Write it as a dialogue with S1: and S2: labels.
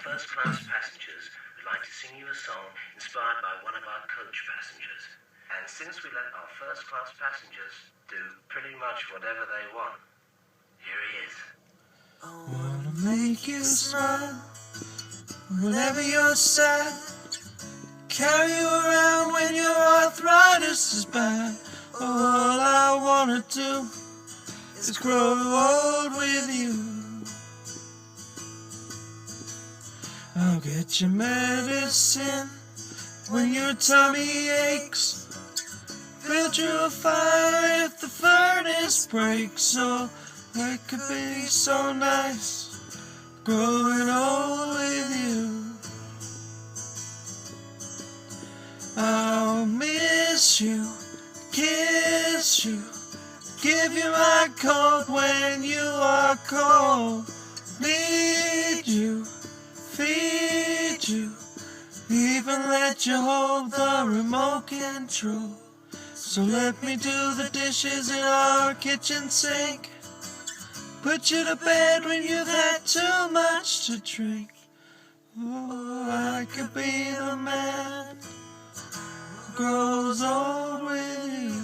S1: first-class passengers would like to sing you a song inspired by one of our coach passengers. And since we let our first-class passengers do pretty much whatever they want, here he is.
S2: I wanna make you smile whenever you're sad. Carry you around when your arthritis is bad. All I wanna do is grow old with you. I'll get your medicine when your tummy aches. Build you a fire if the furnace breaks. Oh, it could be so nice growing old with you. I'll miss you, kiss you, give you my coat when you are cold. Need you, feed you, even let you hold the remote control. So let me do the dishes in our kitchen sink, put you to bed when you've had too much to drink. Oh, I could be the man who grows old with you.